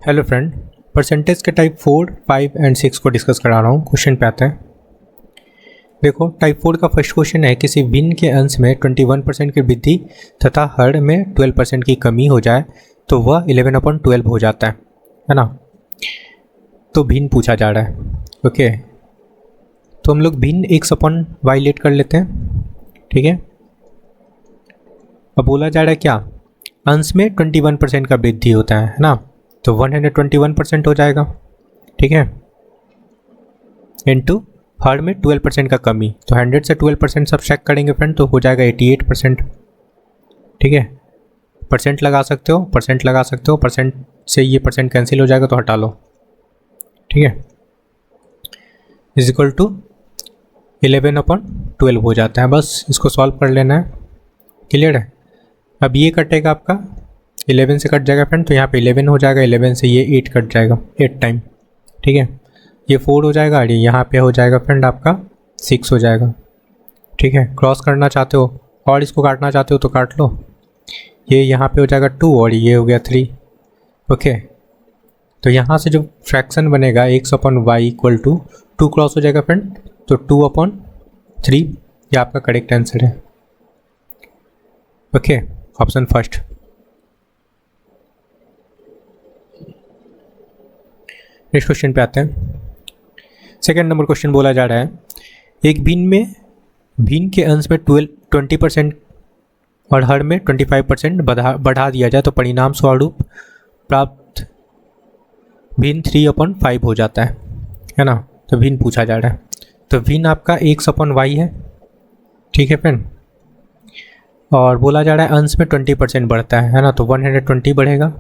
Hello friend, percentage के type 4, 5 and 6 को discuss करा रहा हूँ। क्वेश्चन पे आते हैं। देखो, टाइप 4 का फर्स्ट क्वेश्चन है, किसी भिन्न के अंश में 21% की वृद्धि तथा हर में 12% की कमी हो जाए तो वह 11/12 हो जाता है ना। तो भिन्न पूछा जा रहा है। ओके, तो हम लोग भिन्न x/y लेट कर लेते हैं। ठीक है, अब बोला जा रहा है क्या, अंश में 21% का वृद्धि होता है ना, तो 121% हो जाएगा। ठीक है, इनटू हर में 12% का कमी, तो 100 से 12% सब्ट्रैक्ट करेंगे फ्रेंड तो हो जाएगा 88%। ठीक है, परसेंट लगा सकते हो, परसेंट से ये परसेंट कैंसिल हो जाएगा तो हटा लो। ठीक है, इज इक्वल टू 11/12 हो जाता है। बस इसको सॉल्व कर लेना है। क्लियर है। अब ये कटेगा आपका 11 से कट जाएगा फ्रेंड, तो यहाँ पे 11 हो जाएगा, 11 से ये 8 कट जाएगा 8 टाइम। ठीक है, ये 4 हो जाएगा और यहाँ पे हो जाएगा फ्रेंड आपका 6 हो जाएगा। ठीक है, क्रॉस करना चाहते हो और इसको काटना चाहते हो तो काट लो। ये यहाँ पे हो जाएगा 2 और ये हो गया 3। ओके, तो यहाँ से जो फ्रैक्शन बनेगा x/y इक्वल टू 2 क्रॉस हो जाएगा फ्रेंड, तो 2/3 ये आपका करेक्ट आंसर है। Okay, option first. Next question पे आते हैं। सेकेंड नंबर क्वेश्चन बोला जा रहा है, एक भिन्न के अंश में 20% और हर में 25% बढ़ा दिया जाए तो परिणाम स्वरूप प्राप्त भिन्न 3/5 हो जाता है ना। तो भिन्न पूछा जा रहा है, तो भिन्न आपका x/y है। ठीक है फ्रेंड, और बोला जा रहा है अंश में 20% बढ़ता है ना, तो 120 बढ़ेगा,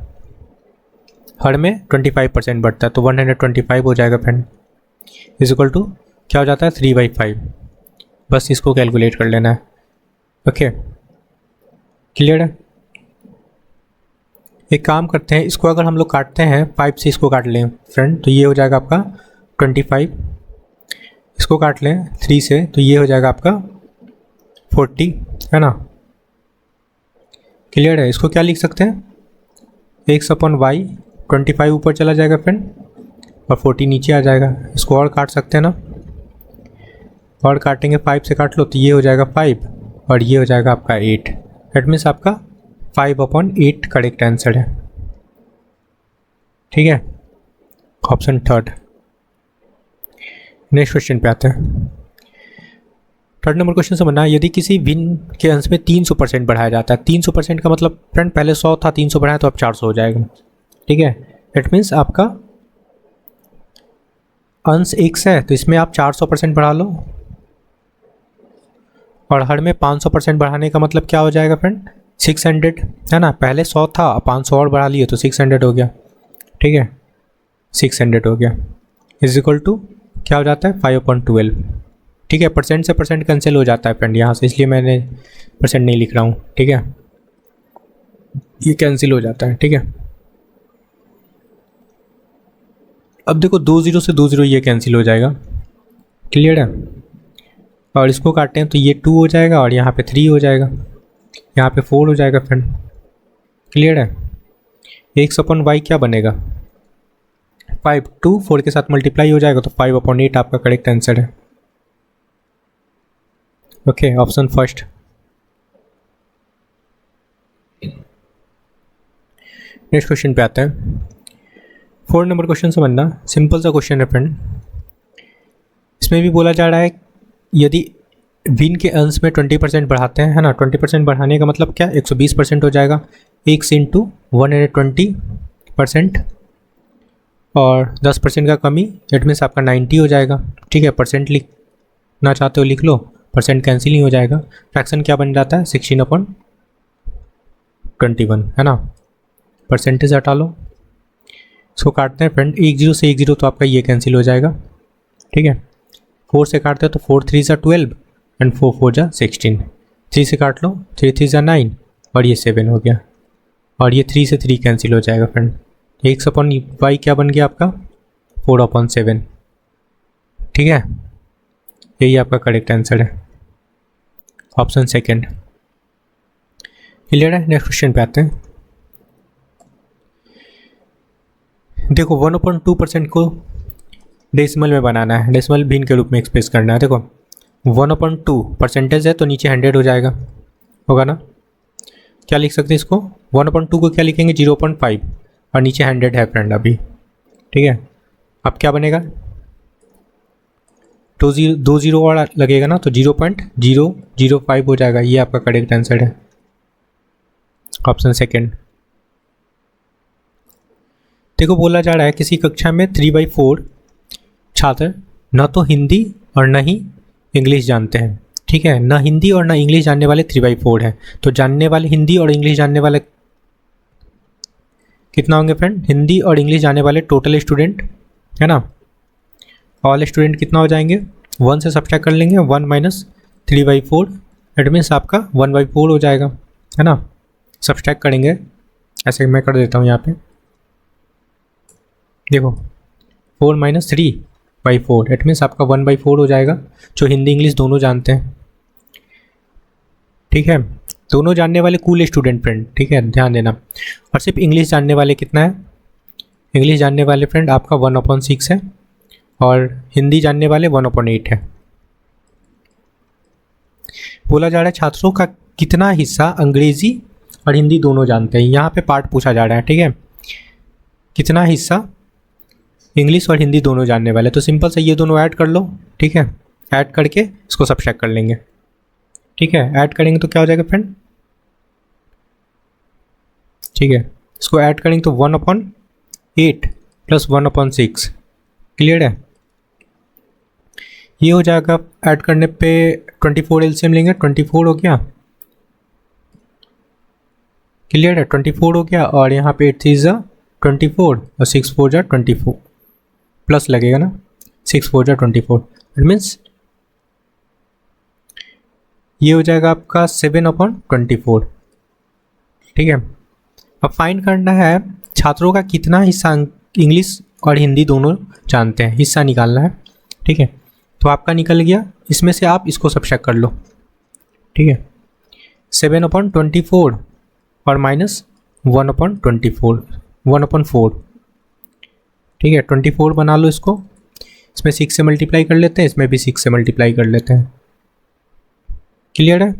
हर में 25% बढ़ता है तो 125 हो जाएगा फ्रेंड। इज इक्वल टू क्या हो जाता है 3/5। बस इसको कैलकुलेट कर लेना है। ओके, क्लियर है। एक काम करते हैं, इसको अगर हम लोग काटते हैं 5 से इसको काट लें फ्रेंड, तो ये हो जाएगा आपका 25। इसको काट लें 3 से तो ये हो जाएगा आपका 40, है ना। क्लियर है। इसको क्या लिख सकते हैं, x/y 25 ऊपर चला जाएगा फ्रेंड और 40 नीचे आ जाएगा। इसको और काट सकते हैं ना, और काटेंगे 5 से काट लो तो ये हो जाएगा 5 और ये हो जाएगा आपका 8। दैट मीन्स आपका 5/8 करेक्ट आंसर है। ठीक है, ऑप्शन थर्ड। नेक्स्ट क्वेश्चन पे आते हैं। थर्ड नंबर क्वेश्चन समझना, यदि किसी भिन्न के अंश में 300% बढ़ाया जाता है, 300% का मतलब फ्रेंड पहले 100 था, 300 बढ़ाया तो अब 400 हो जाएगा। ठीक है, दैट मीन्स आपका अंश x है तो इसमें आप 400% बढ़ा लो, और हर में 500% बढ़ाने का मतलब क्या हो जाएगा फ्रेंड 600, है ना। पहले 100 था, 500 और बढ़ा लिए तो 600 हो गया। ठीक है, 600 हो गया। इज इक्वल टू क्या हो जाता है 5/12। ठीक है, परसेंट से परसेंट कैंसिल हो जाता है फ्रेंड यहाँ से, इसलिए मैंने परसेंट नहीं लिख रहा हूँ। ठीक है, ये कैंसिल हो जाता है। ठीक है, अब देखो 2 0 से 2 0 ये कैंसिल हो जाएगा। क्लियर है, और इसको काटते हैं तो ये 2 हो जाएगा और यहाँ पे 3 हो जाएगा, यहाँ पे 4 हो जाएगा फ्रेंड। क्लियर है, x/y क्या बनेगा 5, 2 4 के साथ मल्टीप्लाई हो जाएगा तो 5/8 आपका करेक्ट आंसर है। Okay, option first. Next question पे आते हैं। 4 नंबर क्वेश्चन समझना, सिंपल सा क्वेश्चन है फ्रेंड। इसमें भी बोला जा रहा है, यदि भिन्न के अंश में 20% बढ़ाते हैं, है ना, 20% बढ़ाने का मतलब क्या 120% हो जाएगा, x इंटू 120% और 10% का कमी, इट मीन्स आपका 90 हो जाएगा। ठीक है, परसेंट लिखना चाहते हो लिख लो, परसेंट कैंसिल नहीं हो जाएगा। फ्रैक्शन क्या बन जाता है 16/21, है ना। परसेंटेज हटा लो, इसको काटते हैं फ्रेंड 1 0 से 1 0 तो आपका ये कैंसिल हो जाएगा। ठीक है, 4 से काटते हैं तो 4 3 ज़ा 12 एंड 4 4 ज़ा 16। 3 से काट लो, 3 3 ज़ा 9 और ये 7 हो गया, और ये 3 से 3 कैंसिल हो जाएगा फ्रेंड। x/y क्या बन गया आपका 4/7। ठीक है, यही आपका करेक्ट आंसर है, ऑप्शन सेकेंड। क्लियर है। नेक्स्ट क्वेश्चन पे आते हैं। देखो 1/2% को डेसिमल में बनाना है, डेसिमल भिन्न के रूप में एक्सप्रेस करना है। देखो 1/2 परसेंटेज है तो नीचे 100 हो जाएगा, होगा ना। क्या लिख सकते हैं इसको, 1/2 को क्या लिखेंगे 0.5 और नीचे 100 है फ्रेंड अभी, ठीक है। अब क्या बनेगा, 2 जीरो और लगेगा ना, तो 0.005 हो जाएगा। ये आपका करेक्ट आंसर है, ऑप्शन सेकेंड। देखो बोला जा रहा है किसी कक्षा में 3/4 छात्र न तो हिंदी और न ही इंग्लिश जानते हैं, ठीक है। न हिंदी और न इंग्लिश जानने वाले 3/4 है, तो जानने वाले हिंदी और इंग्लिश जानने वाले कितना होंगे फ्रेंड, हिंदी और इंग्लिश जानने वाले टोटल स्टूडेंट है ना, ऑल स्टूडेंट कितना हो जाएंगे, 1 से सब्ट्रैक्ट कर लेंगे, 1 माइनस 3/4, दैट मीन्स आपका 1/4 हो जाएगा, है ना। सब्ट्रैक्ट करेंगे, ऐसे मैं कर देता हूँ यहाँ पे, देखो 4 माइनस 3/4, दैट मीन्स आपका 1/4 हो जाएगा, जो हिंदी इंग्लिश दोनों जानते हैं, ठीक है। दोनों जानने वाले कुल स्टूडेंट फ्रेंड, ठीक है, ध्यान देना। और सिर्फ इंग्लिश जानने वाले कितना है, इंग्लिश जानने वाले फ्रेंड आपका 1/6 है और हिंदी जानने वाले 1/8 है। बोला जा रहा है छात्रों का कितना हिस्सा अंग्रेजी और हिंदी दोनों जानते हैं, यहाँ पे पार्ट पूछा जा रहा है, ठीक है। कितना हिस्सा इंग्लिश और हिंदी दोनों जानने वाले, तो सिंपल से ये दोनों ऐड कर लो, ठीक है। ऐड करके इसको सब्ट्रैक्ट कर लेंगे, ठीक है। ऐड करेंगे तो क्या हो जाएगा फ्रेंड, ठीक है, इसको ऐड करेंगे तो 1/8 प्लस 1/6, क्लियर है। ये हो जाएगा, ऐड करने पे 24 एलसीएम लेंगे, 24 हो गया, क्लियर है, 24 हो गया। और यहाँ पे 8 3 24 और 6 4 24 प्लस लगेगा ना, 6 4 24, इट मीन्स ये हो जाएगा आपका 7/24, ठीक है। अब फाइंड करना है छात्रों का कितना हिस्सा इंग्लिश और हिंदी दोनों जानते हैं, हिस्सा निकालना है, ठीक है। तो आपका निकल गया, इसमें से आप इसको सब्ट्रैक्ट कर लो, ठीक है। 7/24 और माइनस 1/24, 1/4, ठीक है। 24 बना लो इसको, इसमें 6 से मल्टीप्लाई कर लेते हैं, इसमें भी 6 से मल्टीप्लाई कर लेते हैं, क्लियर है।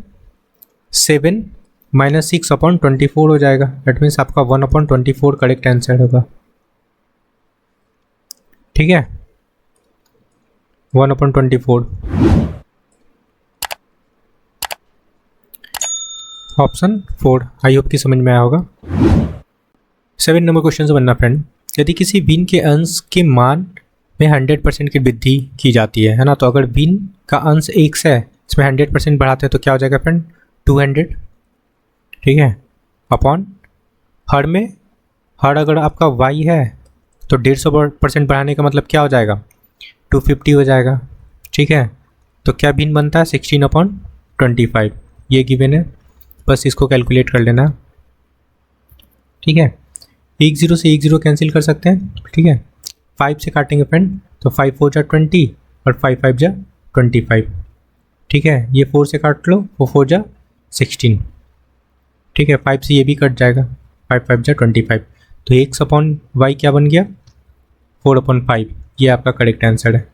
7 माइनस 6/24 हो जाएगा, दैट मीन्स आपका 1/24 करेक्ट आंसर होगा, ठीक है, 1/24, ऑप्शन 4। आई होप कि समझ में आया होगा। 7 नंबर क्वेश्चन से बनना फ्रेंड, यदि किसी भिन्न के अंश के मान में 100% की वृद्धि की जाती है ना, तो अगर भिन्न का अंश 1 से है, इसमें 100% बढ़ाते हैं तो क्या हो जाएगा फ्रेंड, 200, ठीक है, अपॉन हर में, हर अगर आपका y है तो 150% बढ़ाने का मतलब क्या हो जाएगा, 250 हो जाएगा, ठीक है। तो क्या भिन्न बनता है 16/25, ये गिवन है, बस इसको कैलकुलेट कर लेना, ठीक है। 1 0 से 1 0 कैंसिल कर सकते हैं, ठीक है। 5 से काटेंगे फ्रेंड, तो 5 4 20 और 5 5 25, ठीक है। ये 4 से काट लो, 4 4 16, ठीक है। 5 से ये भी कट जाएगा, 5 5 25, तो x/y क्या बन गया, 4/5, ये आपका करेक्ट आंसर है,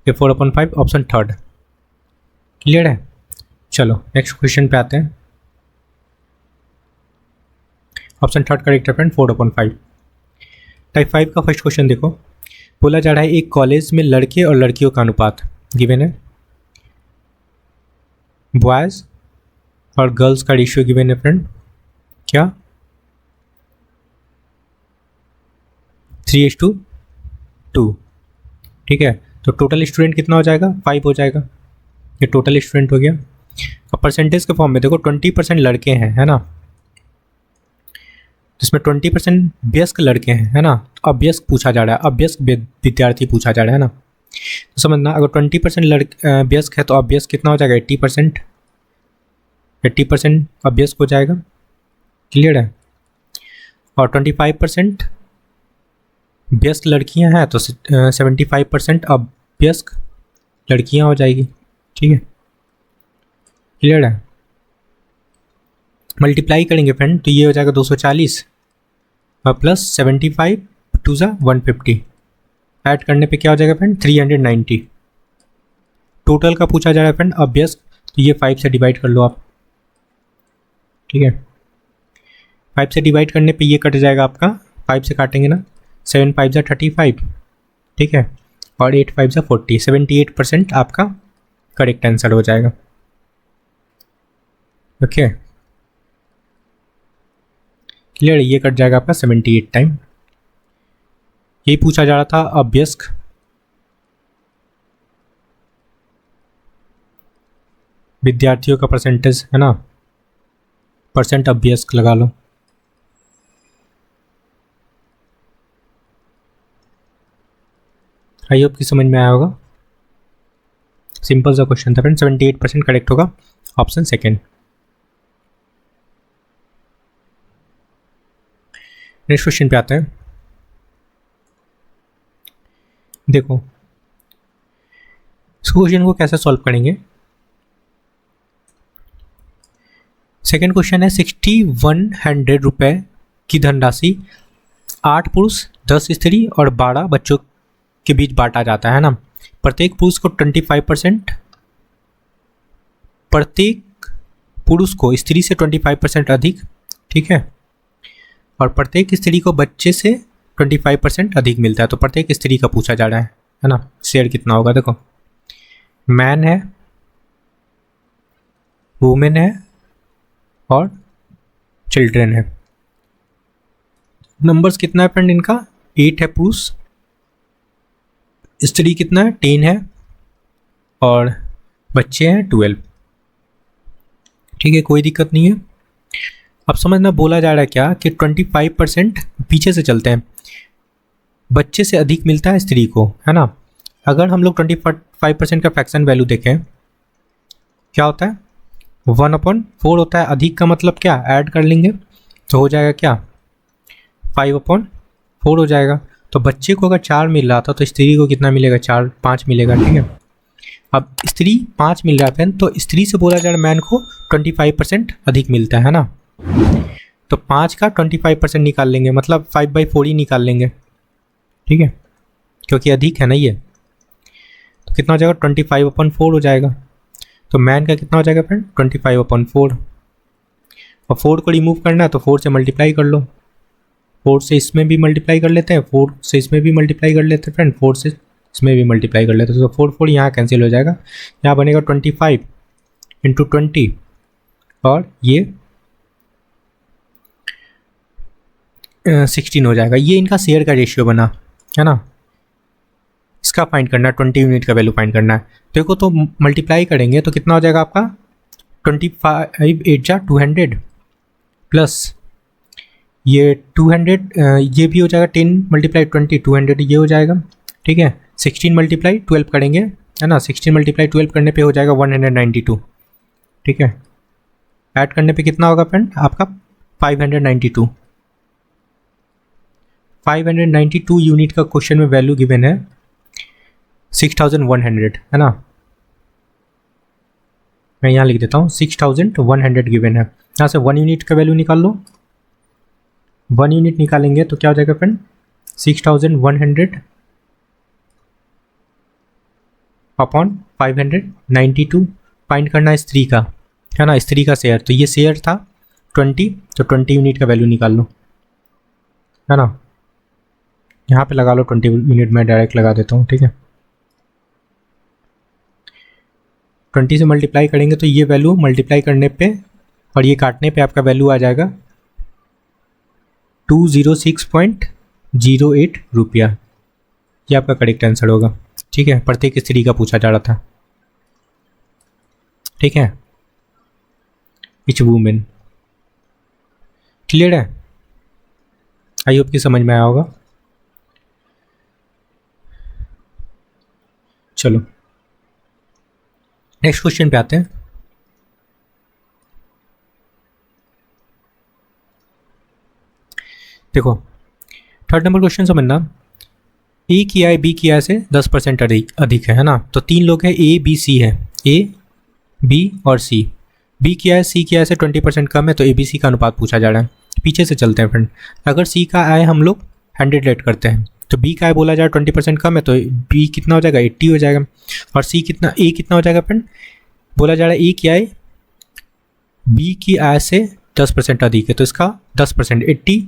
ये 4/5 ऑप्शन थर्ड, क्लियर है। चलो नेक्स्ट क्वेश्चन पे आते हैं, ऑप्शन थर्ड करेक्ट है फ्रेंड, 4/5। टाइप 5 का फर्स्ट क्वेश्चन देखो, बोला जा रहा है एक कॉलेज में लड़के और लड़कियों का अनुपात गिवन है, बॉयज़ और गर्ल्स का रेशियो गिवन है फ्रेंड, क्या 3:2, ठीक है। तो टोटल स्टूडेंट कितना हो जाएगा, 5 हो जाएगा, ये टोटल स्टूडेंट हो गया। अब परसेंटेज के फॉर्म में देखो 20% लड़के हैं, है ना, जिसमें 20% वयस्क लड़के हैं, है ना। तो अभ्यस्क पूछा जा रहा है, अभ्यस्क विद्यार्थी पूछा जा रहा है ना, तो समझना अगर 20% वयस्क है तो अभ्यस्क कितना हो जाएगा, 80%, 80% अभ्यस्क हो जाएगा, क्लियर है। और 25% व्यस्क लड़कियां हैं तो 75% अभ्यस्क लड़कियां हो जाएगी, ठीक है, क्लियर है। मल्टीप्लाई करेंगे फ्रेंड तो ये हो जाएगा 240 और प्लस 75 8 × 150, ऐड करने पे क्या हो जाएगा फ्रेंड 390। टोटल का पूछा जा रहा है फ्रेंड अभ्यस्त, तो ये 5 से डिवाइड कर लो आप, ठीक है। 5 से डिवाइड करने पे ये कट जाएगा आपका, 5 से काटेंगे ना, 7 × 5 = 35, ठीक है, और 8 × 5 = 40, 78% आपका करेक्ट आंसर हो जाएगा। ओके क्लियर, ये कट जाएगा आपका 78 टाइम। यही पूछा जा रहा था अभ्यस्त, विद्यार्थियों का परसेंटेज है ना, परसेंट अभ्यस्त लगा लो। आई होप कि समझ में आया होगा, सिंपल सा क्वेश्चन था फ्रेंड। 78% करेक्ट होगा ऑप्शन सेकेंड। नेक्स्ट क्वेश्चन पे आते हैं। देखो इस क्वेश्चन को कैसे सॉल्व करेंगे। सेकेंड क्वेश्चन है 6100 रुपये की धनराशि 8 पुरुष 10 स्त्री और 12 बच्चों के बीच बांटा जाता है ना। प्रत्येक पुरुष को 25%, प्रत्येक पुरुष को स्त्री से 25% अधिक, ठीक है, और प्रत्येक स्त्री को बच्चे से 25% अधिक मिलता है। तो प्रत्येक स्त्री का पूछा जा रहा है ना, शेयर कितना होगा। देखो मैन है, वुमेन है और चिल्ड्रेन है। नंबर्स कितना है फ्रेंड इनका, 8 है पुरुष, स्त्री कितना है 10 है, और बच्चे हैं 12, ठीक है, कोई दिक्कत नहीं है। अब समझना बोला जा रहा है क्या कि 25% पीछे से चलते हैं, बच्चे से अधिक मिलता है स्त्री को, है ना। अगर हम लोग 25% का फ्रैक्शन वैल्यू देखें क्या होता है 1/4 होता है। अधिक का मतलब क्या, ऐड कर लेंगे तो हो जाएगा क्या 5/4 हो जाएगा। तो बच्चे को अगर 4 मिल रहा था तो स्त्री को कितना मिलेगा, 5 मिलेगा, ठीक है। अब स्त्री 5 मिल रहा है तो स्त्री से बोला जा रहा है मैन को 25% अधिक मिलता है ना। तो 5 का 25% निकाल लेंगे, मतलब 5/4 ही निकाल लेंगे, ठीक है, क्योंकि अधिक है ना ये। तो कितना हो जाएगा 25/4 हो जाएगा। तो मैन का कितना हो जाएगा फ्रेंड 25/4, और 4 को रिमूव करना है तो 4 से मल्टीप्लाई कर लो, 4 से इसमें भी मल्टीप्लाई कर लेते हैं, 4 से इसमें भी मल्टीप्लाई कर लेते हैं फ्रेंड, 4 से इसमें भी मल्टीप्लाई कर लेते हैं। तो 4 यहाँ कैंसिल हो जाएगा, यहाँ बनेगा 25 × 20 और ये 16 हो जाएगा। ये इनका शेयर का रेशियो बना, है ना। इसका फाइंड करना है, 20 यूनिट का वैल्यू फाइंड करना है। देखो तो मल्टीप्लाई करेंगे तो कितना हो जाएगा आपका 25 8 × 200 प्लस ये 200, ये भी हो जाएगा 10 × 20 200 ये हो जाएगा, ठीक है। 16 × 12 करेंगे, है ना, 16 × 12 करने पे हो जाएगा 192, ठीक है। ऐड करने पे कितना होगा फ्रेंड आपका 592 यूनिट का क्वेश्चन में वैल्यू गिवन है 6100, है ना। मैं यहाँ लिख देता हूँ 6100 गिवन है। यहाँ से 1 यूनिट का वैल्यू निकाल लो, 1 यूनिट निकालेंगे तो क्या हो जाएगा फ्रेंड 6100 अपॉन 592। फाइंड करना है स्त्री का, है ना, स्त्री का शेयर। तो ये शेयर था 20, तो 20 यूनिट का वैल्यू निकाल लो, है ना। यहाँ पे लगा लो 20 यूनिट, मैं डायरेक्ट लगा देता हूँ, ठीक है। 20 से मल्टीप्लाई करेंगे तो ये वैल्यू मल्टीप्लाई करने पे और ये काटने पे आपका वैल्यू आ जाएगा 206.08 रुपया। ये आपका करेक्ट आंसर होगा, ठीक है। प्रत्येक स्त्री का पूछा जा रहा था, ठीक है, इच वुमेन। क्लियर है, आई होप कि समझ में आया होगा। चलो नेक्स्ट क्वेश्चन पे आते हैं। देखो थर्ड नंबर क्वेश्चन समझना, ए की आय बी की आय से 10% अधिक है ना। तो 3 लोग हैं, ए बी सी है, ए बी और सी। बी की आय सी की आय से 20% कम है, तो ए बी सी का अनुपात पूछा जा रहा है। पीछे से चलते हैं फ्रेंड। अगर सी का आय हम लोग 100 लेट करते हैं, तो बी का बोला जाए 20% कम है तो बी कितना हो जाएगा 80 हो जाएगा। और सी कितना, ए कितना हो जाएगा फ्रेंड, बोला जा रहा है ए की आय बी की आय से 10% अधिक है, तो इसका 10%, 80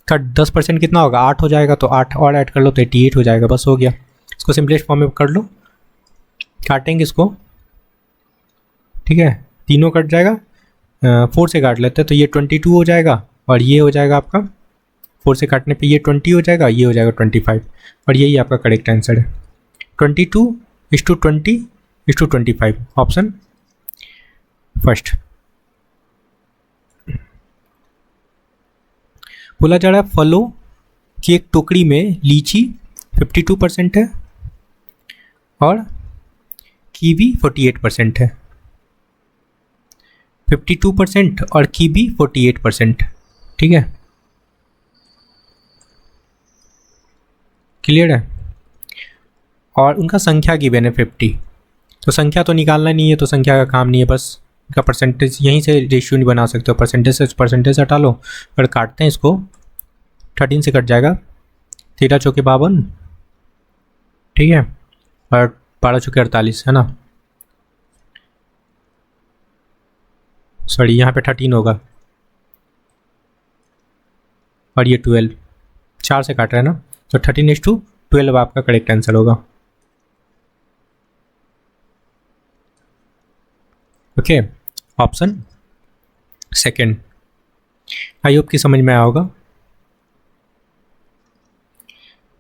का 10% कितना होगा 8 हो जाएगा, तो 8 और ऐड कर लो तो 88 हो जाएगा, बस हो गया। इसको सिंपलेस्ट फॉर्म में कर लो, काटेंगे इसको, ठीक है, तीनों कट जाएगा, 4 से काट लेते हैं तो ये 22 हो जाएगा, और ये हो जाएगा आपका 4 से काटने पे ये 20 हो जाएगा, ये हो जाएगा 25, और यही आपका करेक्ट आंसर है। 22:20:25 ऑप्शन फर्स्ट। बोला जा रहा है फलों की एक टोकरी में लीची 52% है और कीवी 48% है। 52% और कीवी 48%, ठीक है, क्लियर है। और उनका संख्या गिवन है 50, तो संख्या तो निकालना नहीं है, तो संख्या का काम नहीं है, बस इनका परसेंटेज यहीं से रेशियो नहीं बना सकते हो, परसेंटेज से परसेंटेज हटा लो। अगर काटते हैं इसको 13 से कट जाएगा, 13 चौके 52, ठीक है, और 12 चौके 48 है ना, सॉरी यहाँ पे 13 होगा, और ये 12, 4 से काट रहे हैं ना, तो 13:12 आपका करेक्ट आंसर होगा। Okay, option second. आई होप कि समझ में आया होगा।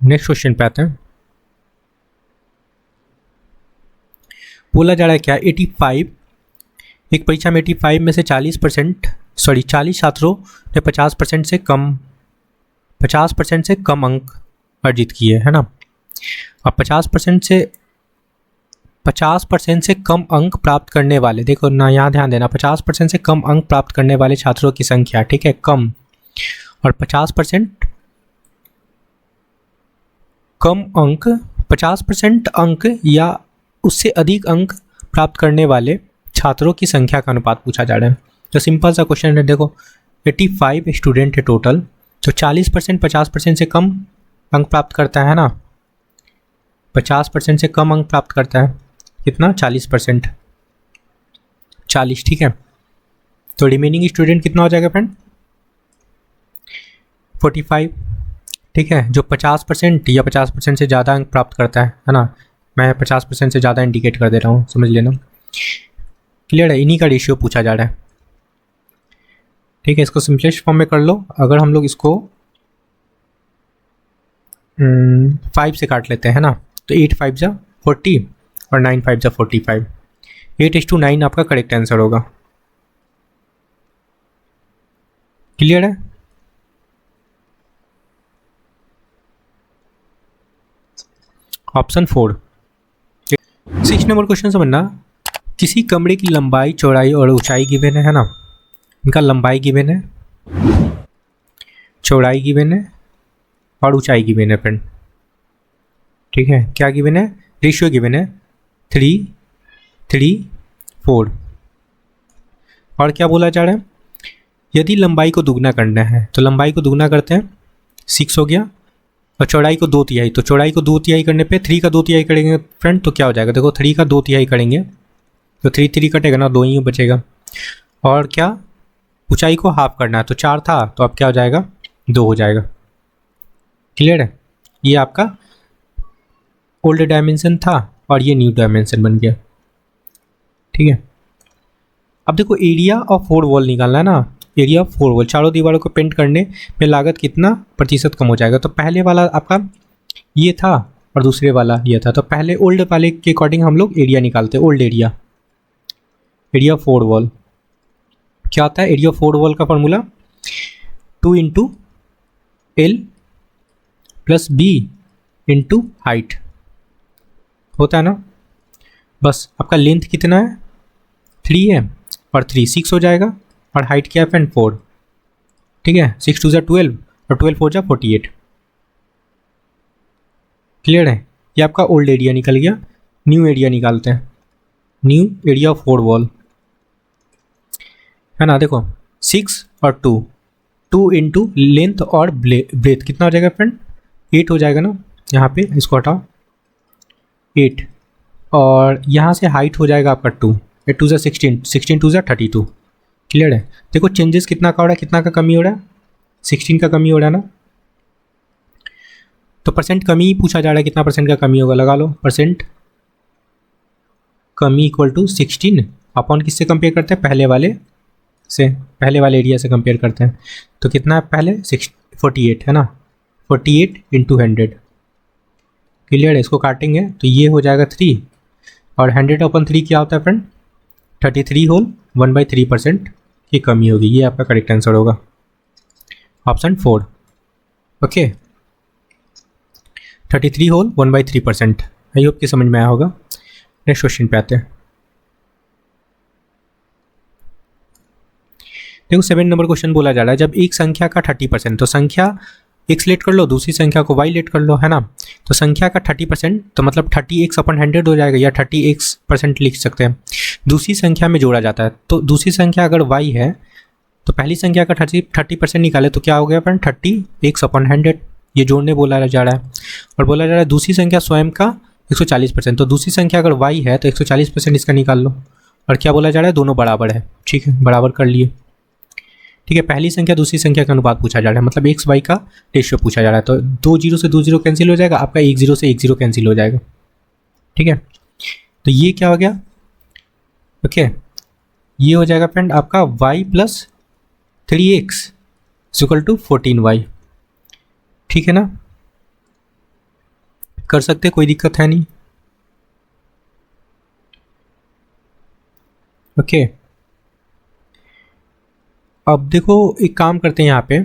नेक्स्ट क्वेश्चन पे आते हैं। बोला जा रहा है क्या 85, एक परीक्षा में 85 में से 40 छात्रों ने 50% से कम अंक अर्जित किए, है ना। अब 50% से कम अंक प्राप्त करने वाले, देखो ना यहाँ ध्यान देना, 50% से कम अंक प्राप्त करने वाले छात्रों की संख्या, ठीक है, कम, और 50% अंक या उससे अधिक अंक प्राप्त करने वाले छात्रों की संख्या का अनुपात पूछा जा रहा है। तो सिंपल सा क्वेश्चन है, देखो 85 स्टूडेंट है टोटल, तो 40% 50% से कम अंक प्राप्त करता है ना, 50% से कम अंक प्राप्त करता है, कितना 40%, 40, ठीक है, तो रिमेनिंग स्टूडेंट कितना हो जाएगा फ्रेंड 45, ठीक है, जो 50% या 50% से ज़्यादा अंक प्राप्त करता है ना, मैं 50% से ज़्यादा इंडिकेट कर दे रहा हूँ, समझ लेना, क्लियर है। इन्हीं का रेशियो पूछा जा रहा है, ठीक है। इसको सिंपलेस्ट फॉर्म में कर लो, अगर हम लोग इसको 5 से काट लेते हैं ना, तो 8 5 जा 40 और 9 5 जा 45, 8:9 आपका करेक्ट आंसर होगा, क्लियर है। ऑप्शन 4। 6 नंबर क्वेश्चन समझना, किसी कमरे की लंबाई चौड़ाई और ऊंचाई गिवन है ना, इनका लंबाई गिवन है, चौड़ाई गिवन है और ऊंचाई गिवन है फ्रेंड, ठीक है, क्या गिवन है, रेशियो गिवन है 3:4, और क्या बोला जा रहा है, यदि लंबाई को दुगना करना है तो लंबाई को दुगना करते हैं 6 हो गया, और चौड़ाई को 2/3, तो चौड़ाई को 2/3 करने पे 3 का 2/3 करेंगे फ्रेंड, तो क्या हो जाएगा, देखो 3 का 2/3 करेंगे तो 3 कटेगा ना, 2 ही बचेगा, और क्या ऊंचाई को हाफ करना है, तो 4 था तो अब क्या हो जाएगा 2 हो जाएगा, क्लियर है। ये आपका ओल्ड डायमेंशन था और ये न्यू डायमेंशन बन गया, ठीक है। अब देखो एरिया ऑफ 4 वॉल निकालना है ना, एरिया ऑफ 4 वॉल, चारों दीवारों को पेंट करने में लागत कितना प्रतिशत कम हो जाएगा, तो पहले वाला आपका ये था और दूसरे वाला ये था, तो पहले ओल्ड वाले के अकॉर्डिंग हम लोग एरिया निकालते हैं, ओल्ड एरिया ऑफ 4 वॉल क्या होता है, एरिया ऑफ 4 वॉल का फॉर्मूला 2 × L + B × हाइट होता है ना, बस आपका लेंथ कितना है 3 है और 3 6 हो जाएगा, और हाइट क्या है फ्रेंड 4, ठीक है, 6 2 12 और 12 4 48, क्लियर है। ये आपका ओल्ड एरिया निकल गया। न्यू एरिया निकालते हैं, न्यू एरिया ऑफ 4 वॉल है ना, देखो 6 और 2 × लेंथ और ब्रेथ कितना हो जाएगा फ्रेंड 8 हो जाएगा ना, यहाँ पे इसको हटाओ 8, और यहाँ से हाइट हो जाएगा आपका 2, 8 2 16, 16 2 32। क्लियर है? देखो चेंजेस कितना का हो रहा है, कितना का कमी हो रहा है, 16 का कमी हो रहा है ना, तो परसेंट कमी ही पूछा जा रहा है, कितना परसेंट का कमी होगा, लगा लो परसेंट कमी इक्वल टू 16 अपॉन किससे कंपेयर करते हैं, पहले वाले से, पहले वाले एरिया से कंपेयर करते हैं। तो कितना है पहले 48 है ना, 48 इंटू 100। क्लियर है? इसको काटेंगे तो ये हो जाएगा 3, और 100 अपॉन 3 क्या होता है फ्रेंड, 33 होल 1/3% की कमी होगी। ये आपका करेक्ट आंसर होगा, option 4। Okay, 33 whole 1/3%। I hope कि समझ में आया होगा। नेक्स्ट क्वेश्चन पे आते हैं। देखो 7 नंबर क्वेश्चन बोला जा रहा है, जब एक संख्या का 30%, तो संख्या x लेट कर लो, दूसरी संख्या को y लेट कर लो, है ना। तो संख्या का 30%, तो मतलब 30x अपॉन 100 हो जाएगा, या 30x% लिख सकते हैं। दूसरी संख्या में जोड़ा जाता है, तो दूसरी संख्या अगर y है तो पहली संख्या का 30% निकाले तो क्या हो गया फ्रेंड, 30x अपॉन 100, ये जोड़ने बोला जा रहा है। और बोला जा रहा है दूसरी संख्या स्वयं का 140%, तो दूसरी संख्या अगर y है तो 140% इसका निकाल लो। और क्या बोला जा रहा है, दोनों बराबर है। ठीक है, बराबर कर लिए। ठीक है, पहली संख्या दूसरी संख्या का अनुपात पूछा जा रहा है, मतलब एक्स वाई का रेशियो पूछा जा रहा है। तो 2 0 से 2 0 कैंसिल हो जाएगा, आपका 1 0 से 1 0 कैंसिल हो जाएगा। ठीक है, तो ये क्या हो गया, ओके, ये हो जाएगा फ्रेंड आपका y plus 3x equal to 14y। ठीक है ना, कर सकते, कोई दिक्कत है नहीं। ओके, अब देखो एक काम करते हैं, यहाँ पे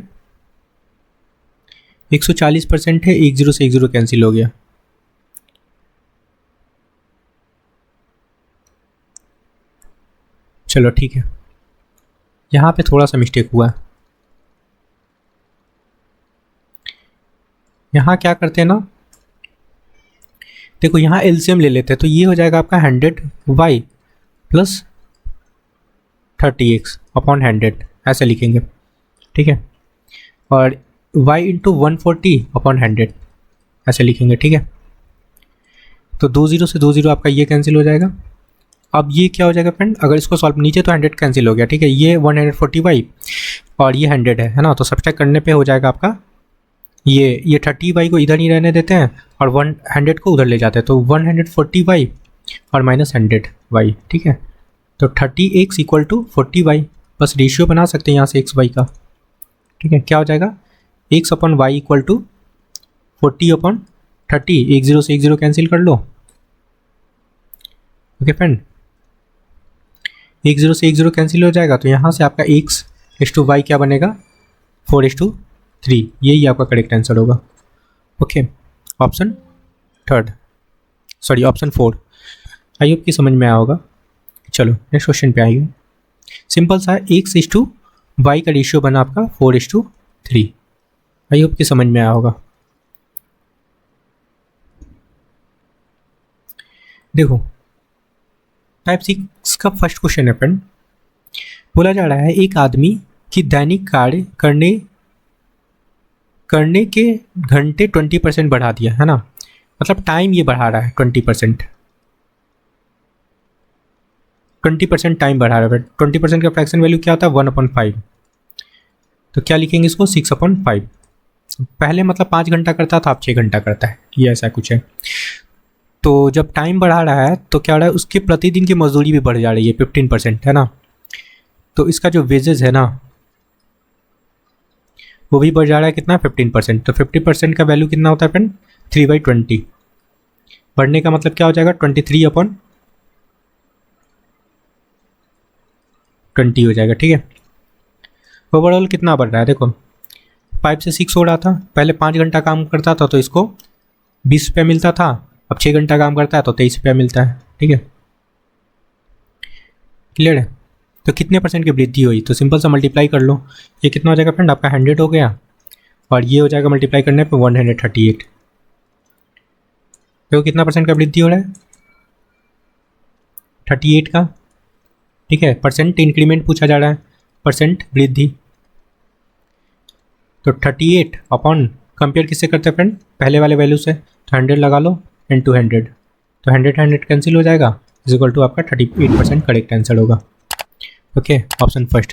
140% है, 1 0 से 1 0 कैंसिल हो गया। चलो ठीक है, यहाँ पे थोड़ा सा मिस्टेक हुआ है। यहाँ क्या करते हैं ना, देखो यहाँ एलसीएम ले लेते हैं, तो ये हो जाएगा आपका 100y प्लस 30x अपॉन 100, ऐसे लिखेंगे। ठीक है, और y इंटू 140 अपॉन 100 ऐसे लिखेंगे। ठीक है, तो 2 0 से 2 0 आपका ये कैंसिल हो जाएगा। अब ये क्या हो जाएगा फ्रेंड, अगर इसको सॉल्व, नीचे तो 100 कैंसिल हो गया। ठीक है, ये 140y और ये 100 है ना, तो सब्सट्रैक्ट करने पे हो जाएगा आपका ये 30y को इधर ही रहने देते हैं और 100 को उधर ले जाते हैं, तो 140y और माइनस 100y। ठीक है, तो 30x इक्वल टू 40y, बस रेशियो बना सकते हैं यहाँ से x y का। ठीक है, क्या हो जाएगा, x upon y equal to 40 upon 30, 1 0 से 1 0 कैंसिल कर लो। ओके फ्रेंड, 1 0 से 1 0 कैंसिल हो जाएगा, तो यहाँ से आपका x इस टू वाई क्या बनेगा, 4:3। यही आपका करेक्ट आंसर होगा। Okay, option 4। आई होप कि समझ में आया होगा। चलो नेक्स्ट क्वेश्चन पे आइए। सिंपल सा है, x इस टू वाई का रेशियो बना आपका 4:3। आई होप कि समझ में आया होगा। देखो टाइप 6 का फर्स्ट क्वेश्चन है फ्रेंड, बोला जा रहा है एक आदमी की दैनिक कार्य करने के घंटे 20% बढ़ा दिया, है ना, मतलब टाइम ये बढ़ा रहा है 20%। 20% टाइम बढ़ा रहा है। 20% का फ्रैक्शन वैल्यू क्या होता है, 1/5। तो क्या लिखेंगे इसको, 6/5। पहले मतलब 5 घंटा करता था, अब 6 घंटा करता है, ये ऐसा कुछ है। तो जब टाइम बढ़ा रहा है तो क्या हो रहा है, उसके प्रतिदिन की मजदूरी भी बढ़ जा रही है 15%, है ना। तो इसका जो वेजेस है ना वो भी बढ़ जा रहा है, कितना, 15%। तो 50% का वैल्यू कितना होता है फ्रेंड, 3/20। बढ़ने का मतलब क्या हो जाएगा, 23/20 हो जाएगा। ठीक है, ओवरऑल कितना बढ़ रहा है, देखो 5 से 6 हो रहा था, पहले 5 घंटा काम करता था तो इसको 20 रुपये मिलता था, अब 6 घंटा काम करता है तो 23 रुपया मिलता है। ठीक है, क्लियर है। तो कितने परसेंट की वृद्धि हुई, तो सिंपल सा मल्टीप्लाई कर लो। ये कितना हो जाएगा फ्रेंड, आपका 100 हो गया, और ये हो जाएगा मल्टीप्लाई करने पे 138। देखो कितना परसेंट का वृद्धि हो रहा है, 38 का। ठीक है, परसेंट इंक्रीमेंट पूछा जा रहा है, परसेंट वृद्धि, तो 38 अपॉन कंपेयर किससे करते हैं फ्रेंड, पहले वाले वैल्यू से, तो 100 लगा लो एंड 200, तो 100 कैंसिल हो जाएगा, इज इक्वल टू आपका 38% करेक्ट आंसर होगा। Okay, option first.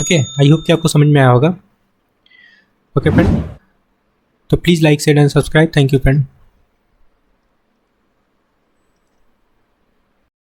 ओके, आई होप कि आपको समझ में आया होगा। ओके फ्रेंड, तो please like share and subscribe. Thank you friend.